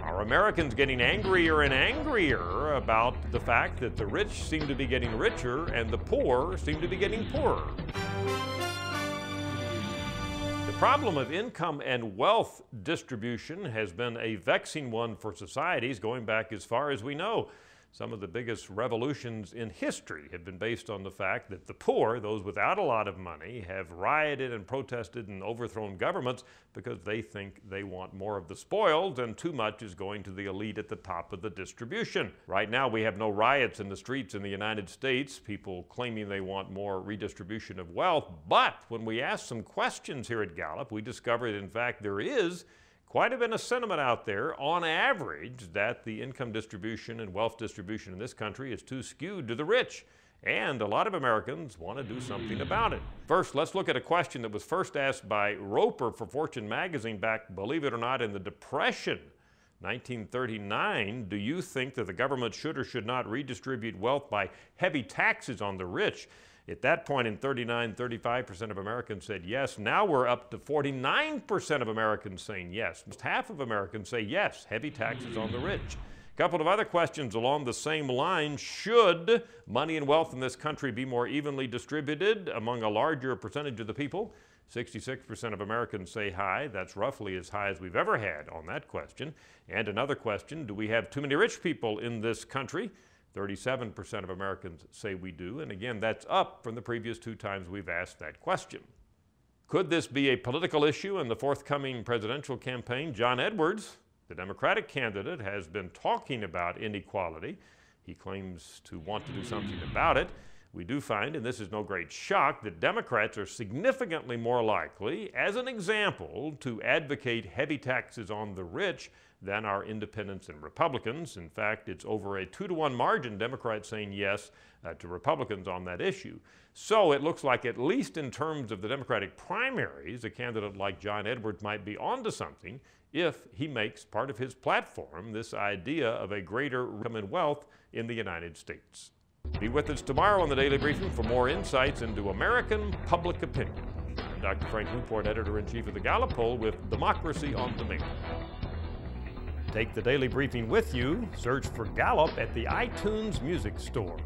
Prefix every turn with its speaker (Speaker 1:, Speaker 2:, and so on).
Speaker 1: Are Americans getting angrier and angrier about the fact that the rich seem to be getting richer and the poor seem to be getting poorer? The problem of income and wealth distribution has been a vexing one for societies going back as far as we know. Some of the biggest revolutions in history have been based on the fact that the poor, those without a lot of money, have rioted and protested and overthrown governments because they think they want more of the spoils and too much is going to the elite at the top of the distribution. Right now we have no riots in the streets in the United States, people claiming they want more redistribution of wealth, but when we ask some questions here at Gallup, we discover that in fact there is quite a bit of sentiment out there, on average, that the income distribution and wealth distribution in this country is too skewed to the rich. And a lot of Americans want to do something about it. First, let's look at a question that was first asked by Roper for Fortune magazine back, believe it or not, in the Depression, 1939. Do you think that the government should or should not redistribute wealth by heavy taxes on the rich? At that point in 39, 35% of Americans said yes. Now we're up to 49% of Americans saying yes. Almost half of Americans say yes, heavy taxes on the rich. A couple of other questions along the same line. Should money and wealth in this country be more evenly distributed among a larger percentage of the people? 66% of Americans say high. That's roughly as high as we've ever had on that question. And another question, do we have too many rich people in this country? 37% of Americans say we do, and again, that's up from the previous two times we've asked that question. Could this be a political issue in the forthcoming presidential campaign? John Edwards, the Democratic candidate, has been talking about inequality. He claims to want to do something about it. We do find, and this is no great shock, that Democrats are significantly more likely, as an example, to advocate heavy taxes on the rich than are independents and Republicans. In fact, it's over a 2-to-1 margin, Democrats saying yes to Republicans on that issue. So it looks like, at least in terms of the Democratic primaries, a candidate like John Edwards might be onto something if he makes part of his platform this idea of a greater income and wealth in the United States. Be with us tomorrow on the Daily Briefing for more insights into American public opinion. I'm Dr. Frank Newport, Editor-in-Chief of the Gallup Poll, with Democracy on Demand. Take the Daily Briefing with you. Search for Gallup at the iTunes Music Store.